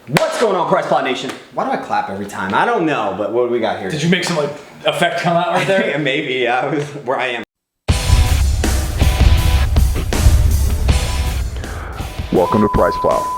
What's going on, Price Plot Nation? Why do I clap every time? I don't know, but what do we got here? Did you make some like effect come out right there? Yeah, maybe, yeah, I was where I am. Welcome to Price Plow.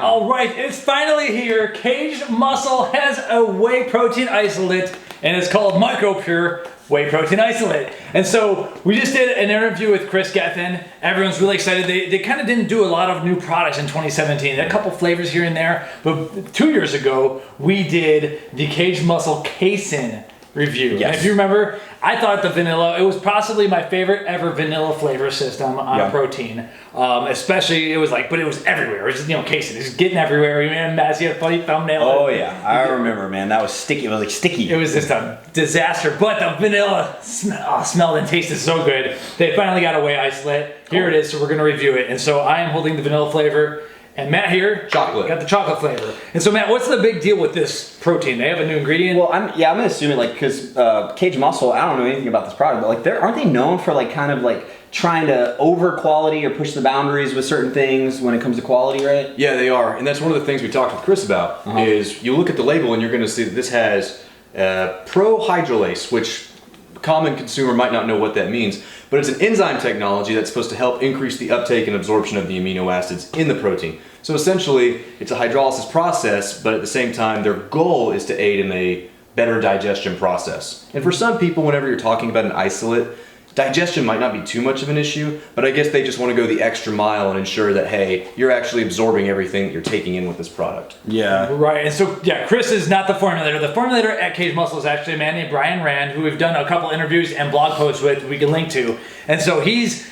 All right, it's finally here. Kaged Muscle has a whey protein isolate, and it's called MicroPure Whey Protein Isolate. And so we just did an interview with Kris Gethin. Everyone's really excited. They kind of didn't do a lot of new products in 2017. They had a couple flavors here and there, but 2 years ago, we did the Kaged Muscle Casein review. Yes. And if you remember, I thought the vanilla, it was possibly my favorite ever vanilla flavor system on a protein. Especially, it was like, but it was everywhere. It was just, casein. It was getting everywhere. We made a messy, funny thumbnail. Oh yeah, I remember, man. That was sticky. It was like sticky. It was just a disaster, but the vanilla smelled and tasted so good. They finally got a whey isolate. Here it is, so we're gonna review it. And so I am holding the vanilla flavor, and Matt here chocolate. Got the chocolate flavor. And so Matt, what's the big deal with this protein? They have a new ingredient? Well, I'm gonna assume it, like, because Kaged Muscle, I don't know anything about this product, but like, aren't they known for like kind of like trying to over quality or push the boundaries with certain things when it comes to quality, right? Yeah, they are, and that's one of the things we talked with Kris about. Is you look at the label and you're going to see that this has ProHydrolase, which a common consumer might not know what that means, but it's an enzyme technology that's supposed to help increase the uptake and absorption of the amino acids in the protein. So essentially, it's a hydrolysis process, but at the same time, their goal is to aid in a better digestion process. And for some people, whenever you're talking about an isolate, digestion might not be too much of an issue, but I guess they just want to go the extra mile and ensure that, hey, you're actually absorbing everything that you're taking in with this product. Yeah. Right, and so, yeah, Kris is not the formulator. The formulator at Kaged Muscle is actually a man named Brian Rand, who we've done a couple interviews and blog posts with, we can link to. And so he's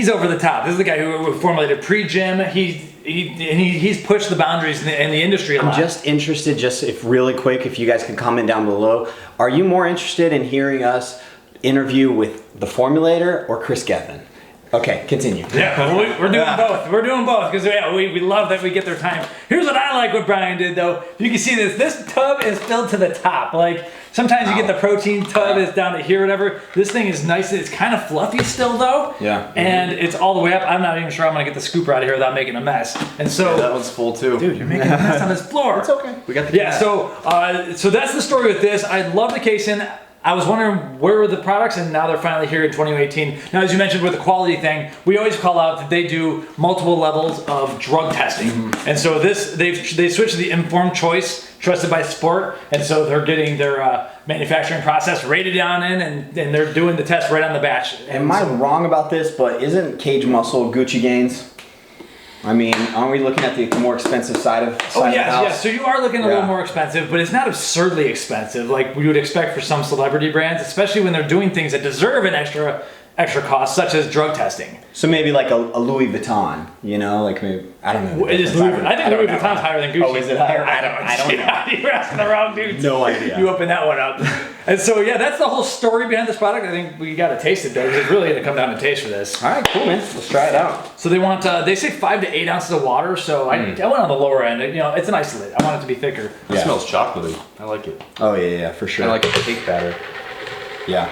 over the top. This is the guy who formulated pre-gym. He's pushed the boundaries in the industry a lot. I'm just interested, if really quick, if you guys can comment down below, are you more interested in hearing us interview with the formulator or Kris Gethin? Okay, continue. Yeah, we're doing both. We're doing both because we love that we get their time. Here's what I like what Brian did though. You can see this. This tub is filled to the top. Like sometimes you get the protein tub is down to here, whatever. This thing is nice. It's kind of fluffy still though. Yeah. And it's all the way up. I'm not even sure I'm gonna get the scooper out of here without making a mess. And so Yeah, that one's full too. dude, you're making a mess on this floor. It's okay. We got the So that's the story with this. I love the casein. I was wondering where were the products, and now they're finally here in 2018. Now, as you mentioned with the quality thing, we always call out that they do multiple levels of drug testing, and so they switched to the informed choice, trusted by sport, and so they're getting their manufacturing process rated down in, and they're doing the test right on the batch. Am I wrong about this, but isn't Kaged Muscle Gucci Gains? I mean, aren't we looking at the more expensive side of the house? Yes. So you are looking a little more expensive, but it's not absurdly expensive like we would expect for some celebrity brands, especially when they're doing things that deserve an extra cost, such as drug testing. So maybe like a Louis Vuitton, like maybe, I don't know. I think Louis Vuitton's higher than Gucci. Oh, is it higher? I don't know. You're asking the wrong dude. No idea. You open that one up. And so, yeah, that's the whole story behind this product. I think we got to taste it, though, because it's really going to come down to taste for this. All right, cool, man. Let's try it out. So they want, they say 5 to 8 ounces of water, so I went on the lower end. It's an isolate. I want it to be thicker. It smells chocolatey. I like it. Oh, yeah, for sure. I like a cake batter. Yeah.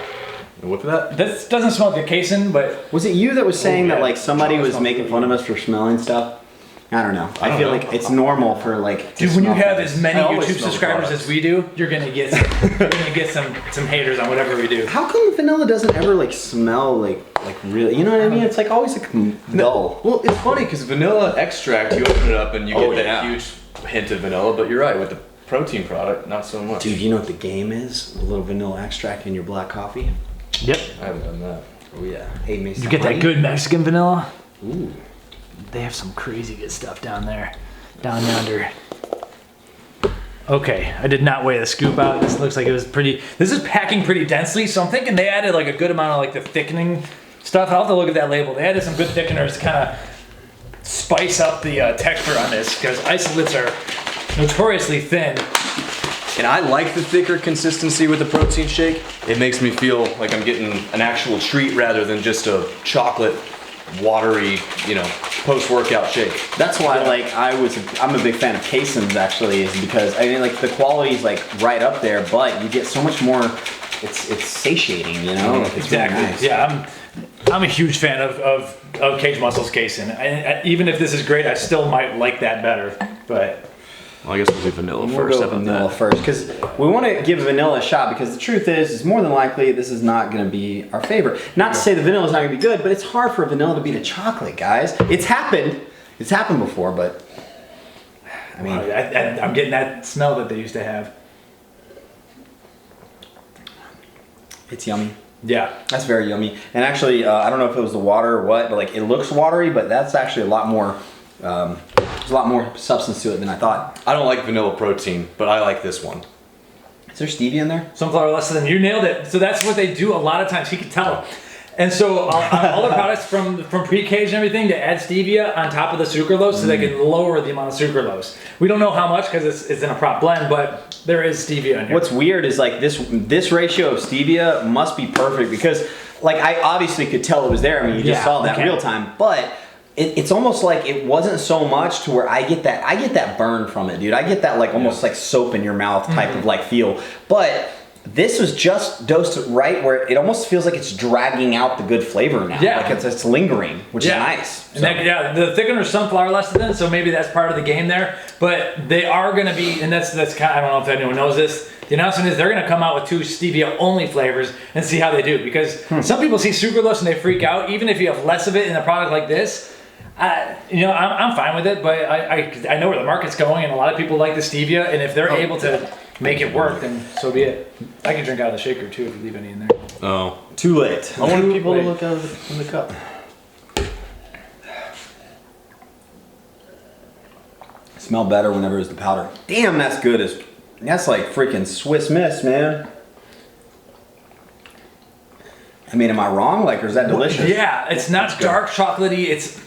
A whiff of that? This doesn't smell like a casein, but... Was it you that was saying that like somebody was making fun of us for smelling stuff? I don't know. I feel like it's normal for like. Dude, when you have as many always YouTube smell subscribers as we do, you're gonna get some haters on whatever we do. How come vanilla doesn't ever like smell like really? You know what I mean? It's like always like dull. Well, it's funny because vanilla extract, you open it up and you get that huge hint of vanilla, but you're right, with the protein product, not so much. Dude, you know what the game is? A little vanilla extract in your black coffee. Yep. I haven't done that. Oh yeah. Hey, Mason. You get that good Mexican vanilla? Ooh. They have some crazy good stuff down there, down yonder. Okay, I did not weigh the scoop out. This looks like it was pretty, this is packing pretty densely, so I'm thinking they added like a good amount of like the thickening stuff. I'll have to look at that label. They added some good thickeners to kind of spice up the texture on this, because isolates are notoriously thin. And I like the thicker consistency with the protein shake. It makes me feel like I'm getting an actual treat rather than just a chocolate, watery, post-workout shake. That's why I'm a big fan of caseins actually, is because I mean like the quality is like right up there, but you get so much more. It's satiating, Like, it's Exactly. really nice. Yeah, I'm a huge fan of Kaged Muscle's casein. Even if this is great, I still might like that better. But Well, I guess we'll do vanilla We'll first. go How about vanilla that? first because we want to give vanilla a shot because the truth is more than likely this is not going to be our favorite. Not to say the vanilla is not going to be good, but it's hard for vanilla to beat a chocolate, guys. It's happened before, but I mean, I'm getting that smell that they used to have. it's yummy. Yeah. That's very yummy. And actually, I don't know if it was the water or what, but like it looks watery, but that's actually a lot more. There's a lot more substance to it than I thought. I don't like vanilla protein, but I like this one. Is there stevia in there? Sunflower lecithin, you nailed it. So that's what they do a lot of times. You can tell. And so on all the products from pre-caged and everything, they add stevia on top of the sucralose so they can lower the amount of sucralose. We don't know how much because it's in a prop blend, but there is stevia in here. What's weird is like this ratio of stevia must be perfect because like I obviously could tell it was there. I mean, you just saw that real time, but it's almost like it wasn't so much to where I get that burn from it, dude. I get that like almost like soap in your mouth type of like feel. But this was just dosed right where it almost feels like it's dragging out the good flavor now. Yeah. Like it's lingering, which is nice. And the thickener is sunflower lecithin, so maybe that's part of the game there. But they are going to be, and that's kind of, I don't know if anyone knows this. The announcement is they're going to come out with 2 stevia-only flavors and see how they do. Because some people see sucralose and they freak out, even if you have less of it in a product like this. I'm fine with it, but I know where the market's going, and a lot of people like the stevia, and if they're able to make it work, then so be it. I can drink out of the shaker too if you leave any in there. Oh. Too late. I want people to look out in the cup. Smell better whenever it's the powder. Damn, that's good. That's like freaking Swiss Miss, man. I mean, am I wrong? Like, or is that delicious? Yeah, it's not dark chocolatey. It's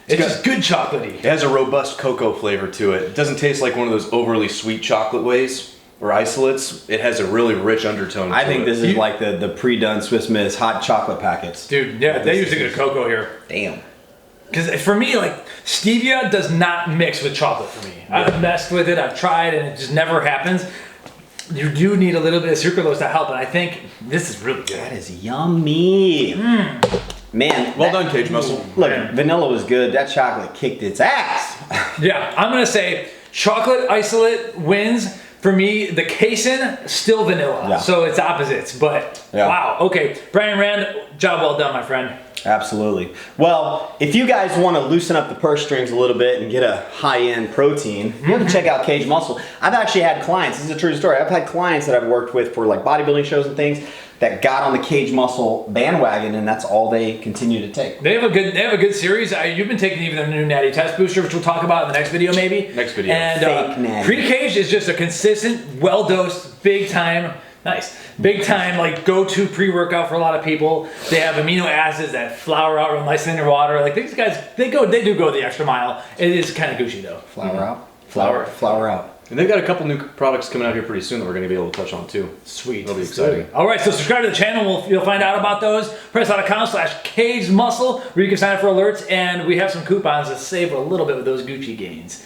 just good chocolatey. It has a robust cocoa flavor to it. It doesn't taste like one of those overly sweet chocolate Wheys or isolates. It has a really rich undertone to I think it. this is like the pre-done Swiss Miss hot chocolate packets. Dude, yeah, they use a good cocoa here. Damn. Because for me, like, stevia does not mix with chocolate for me. I've messed with it, I've tried, and it just never happens. You do need a little bit of sucralose to help, and I think this is really good. That is yummy. Man. Well done, Kaged Muscle. Look, vanilla was good. That chocolate kicked its ass. Yeah, I'm going to say chocolate isolate wins. For me, the casein, still vanilla. Yeah. So it's opposites, but wow. Okay, Brian Rand, job well done, my friend. Absolutely. Well, if you guys want to loosen up the purse strings a little bit and get a high-end protein, you have to check out Kaged Muscle. I've actually had clients, this is a true story, I've had clients that I've worked with for like bodybuilding shows and things that got on the Kaged Muscle bandwagon, and that's all they continue to take. They have a good series. You've been taking even the new Natty Test Booster, which we'll talk about in the next video maybe. Next video. And Fake Natty. Pre-Caged is just a consistent, well-dosed, big-time, like go-to pre-workout for a lot of people. They have amino acids that flour out real nicely in your water. Like these guys, they do go the extra mile. It is kind of Gucci though. Flour out. Flour out. And they've got a couple new products coming out here pretty soon that we're going to be able to touch on too. Sweet. That'll be exciting. All right, so subscribe to the channel. You'll find out about those. Press.com/Kaged Muscle, where you can sign up for alerts, and we have some coupons to save a little bit with those Gucci gains.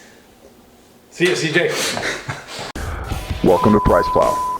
See you, CJ. Welcome to Price Plow.